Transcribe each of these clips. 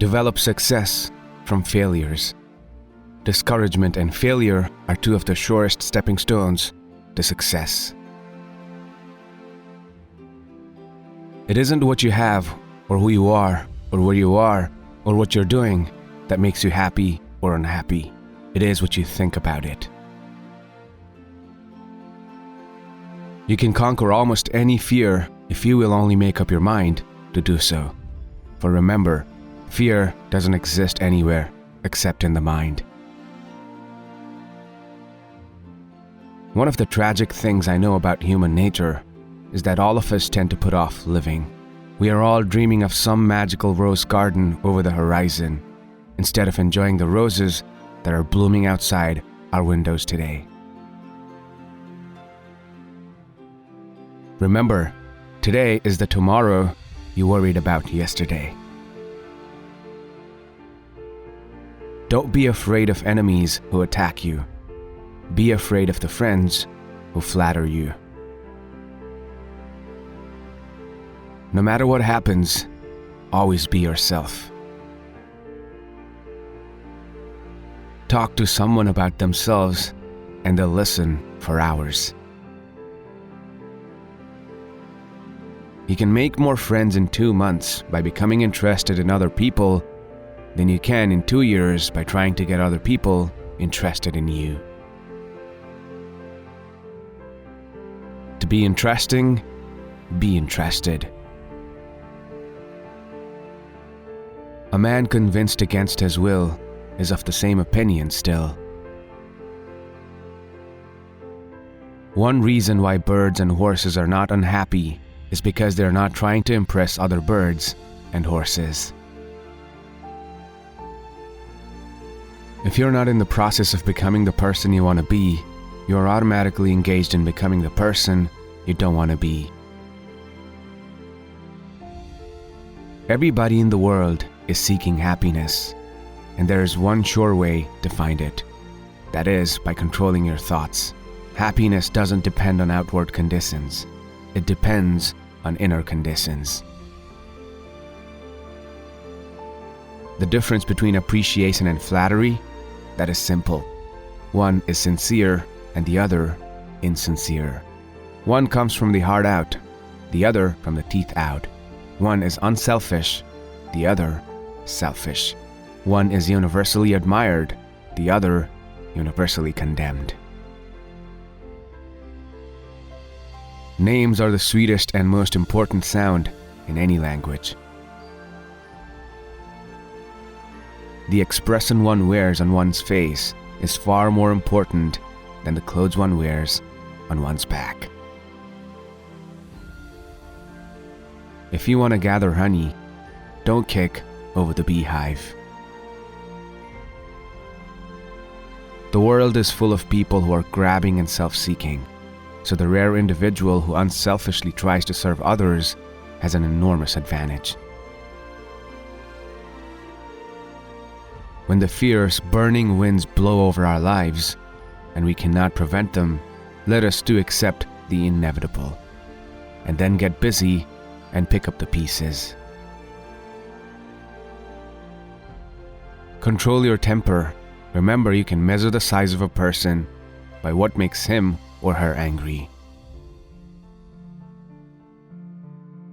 Develop success from failures. Discouragement and failure are two of the surest stepping stones to success. It isn't what you have, or who you are, or where you are, or what you're doing that makes you happy or unhappy. It is what you think about it. You can conquer almost any fear if you will only make up your mind to do so. For remember, fear doesn't exist anywhere except in the mind. One of the tragic things I know about human nature is that all of us tend to put off living. We are all dreaming of some magical rose garden over the horizon, instead of enjoying the roses that are blooming outside our windows today. Remember, today is the tomorrow you worried about yesterday. Don't be afraid of enemies who attack you. Be afraid of the friends who flatter you. No matter what happens, always be yourself. Talk to someone about themselves and they'll listen for hours. You can make more friends in 2 months by becoming interested in other people than you can in 2 years by trying to get other people interested in you. To be interesting, be interested. A man convinced against his will is of the same opinion still. One reason why birds and horses are not unhappy is because they're not trying to impress other birds and horses. If you're not in the process of becoming the person you want to be, you're automatically engaged in becoming the person you don't want to be. Everybody in the world is seeking happiness, and there is one sure way to find it. That is by controlling your thoughts. Happiness doesn't depend on outward conditions. It depends on inner conditions. The difference between appreciation and flattery, that is simple. One is sincere and the other insincere. One comes from the heart out, the other from the teeth out. One is unselfish, the other selfish. One is universally admired, the other universally condemned. Names are the sweetest and most important sound in any language. The expression one wears on one's face is far more important than the clothes one wears on one's back. If you want to gather honey, don't kick over the beehive. The world is full of people who are grabbing and self-seeking, so the rare individual who unselfishly tries to serve others has an enormous advantage. When the fierce, burning winds blow over our lives, and we cannot prevent them, let us do accept the inevitable, and then get busy and pick up the pieces. Control your temper. Remember, you can measure the size of a person by what makes him or her angry.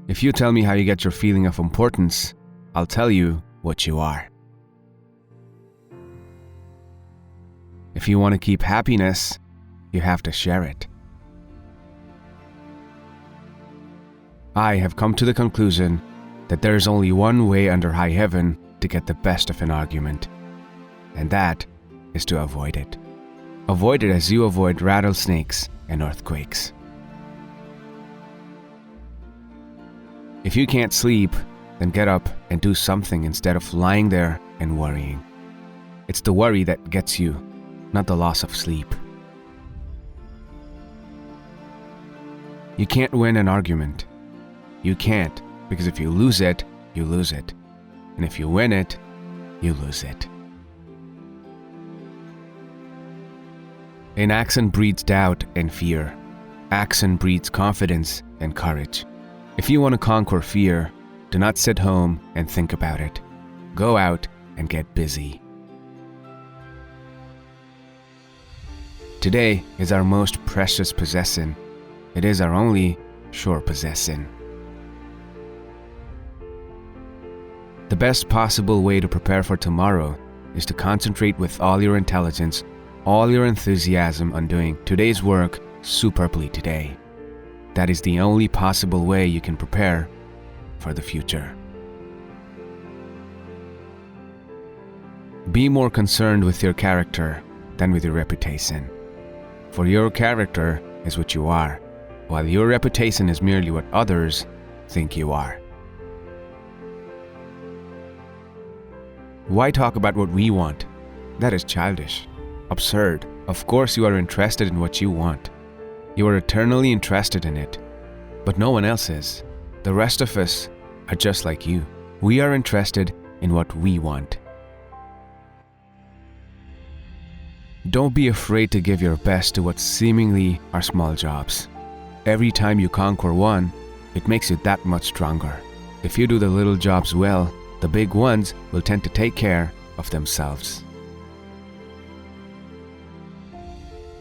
If you tell me how you get your feeling of importance, I'll tell you what you are. If you want to keep happiness, you have to share it. I have come to the conclusion that there is only one way under high heaven to get the best of an argument, and that is to avoid it. Avoid it as you avoid rattlesnakes and earthquakes. If you can't sleep, then get up and do something instead of lying there and worrying. It's the worry that gets you, not the loss of sleep. You can't win an argument. You can't, because if you lose it, you lose it. And if you win it, you lose it. Inaction breeds doubt and fear. Action breeds confidence and courage. If you want to conquer fear, do not sit home and think about it. Go out and get busy. Today is our most precious possession. It is our only sure possession. The best possible way to prepare for tomorrow is to concentrate with all your intelligence, all your enthusiasm on doing today's work superbly today. That is the only possible way you can prepare for the future. Be more concerned with your character than with your reputation. For your character is what you are, while your reputation is merely what others think you are. Why talk about what we want? That is childish, absurd. Of course you are interested in what you want. You are eternally interested in it. But no one else is. The rest of us are just like you. We are interested in what we want. Don't be afraid to give your best to what seemingly are small jobs. Every time you conquer one, it makes you that much stronger. If you do the little jobs well, the big ones will tend to take care of themselves.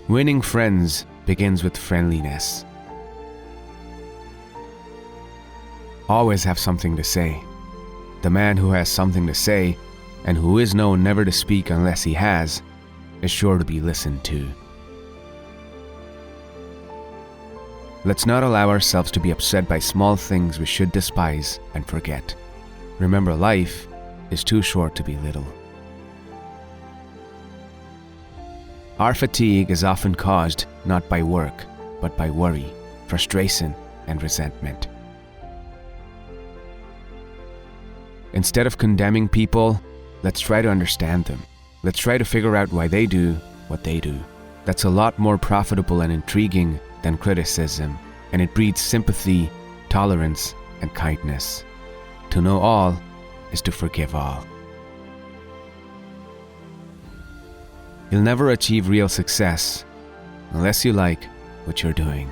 Winning friends begins with friendliness. Always have something to say. The man who has something to say, and who is known never to speak unless he has, is sure to be listened to. Let's not allow ourselves to be upset by small things we should despise and forget. Remember, life is too short to be little. Our fatigue is often caused not by work, but by worry, frustration, and resentment. Instead of condemning people, let's try to understand them. Let's try to figure out why they do what they do. That's a lot more profitable and intriguing than criticism, and it breeds sympathy, tolerance, and kindness. To know all is to forgive all. You'll never achieve real success unless you like what you're doing.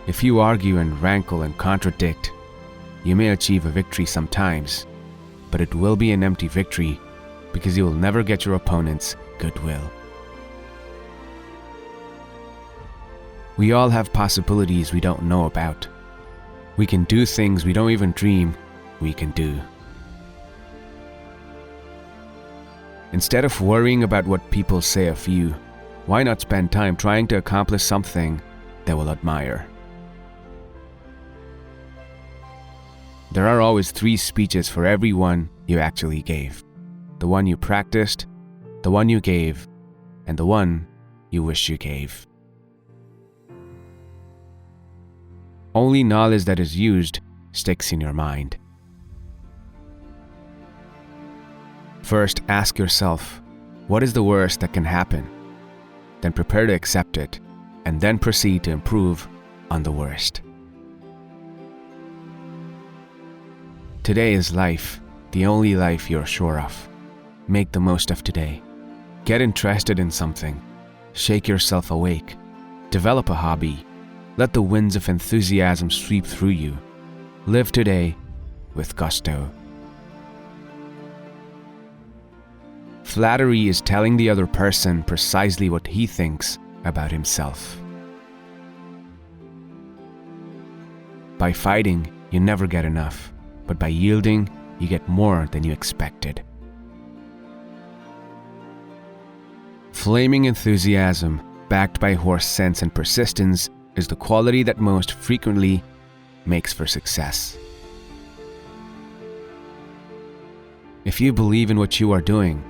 If you argue and rankle and contradict, you may achieve a victory sometimes, but it will be an empty victory because you will never get your opponent's goodwill. We all have possibilities we don't know about. We can do things we don't even dream we can do. Instead of worrying about what people say of you, why not spend time trying to accomplish something they will admire? There are always 3 speeches for every one you actually gave. The one you practiced, the one you gave, and the one you wish you gave. Only knowledge that is used sticks in your mind. First, ask yourself, what is the worst that can happen? Then prepare to accept it, and then proceed to improve on the worst. Today is life, the only life you're sure of. Make the most of today. Get interested in something. Shake yourself awake. Develop a hobby. Let the winds of enthusiasm sweep through you. Live today with gusto. Flattery is telling the other person precisely what he thinks about himself. By fighting, you never get enough, but by yielding, you get more than you expected. Flaming enthusiasm, backed by horse sense and persistence, is the quality that most frequently makes for success. If you believe in what you are doing,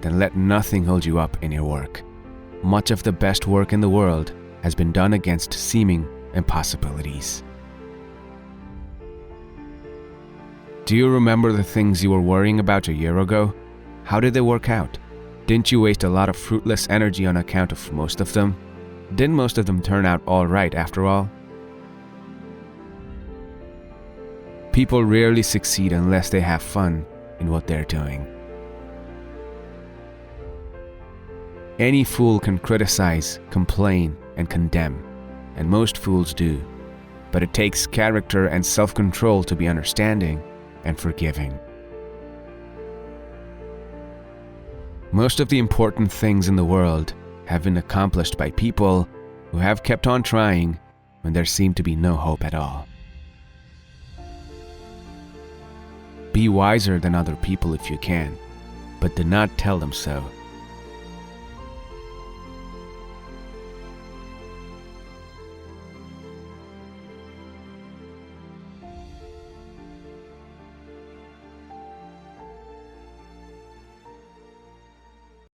then let nothing hold you up in your work. Much of the best work in the world has been done against seeming impossibilities. Do you remember the things you were worrying about a year ago? How did they work out? Didn't you waste a lot of fruitless energy on account of most of them? Didn't most of them turn out all right after all? People rarely succeed unless they have fun in what they're doing. Any fool can criticize, complain, and condemn, and most fools do. but it takes character and self-control to be understanding and forgiving. Most of the important things in the world have been accomplished by people who have kept on trying when there seemed to be no hope at all. Be wiser than other people if you can, but do not tell them so.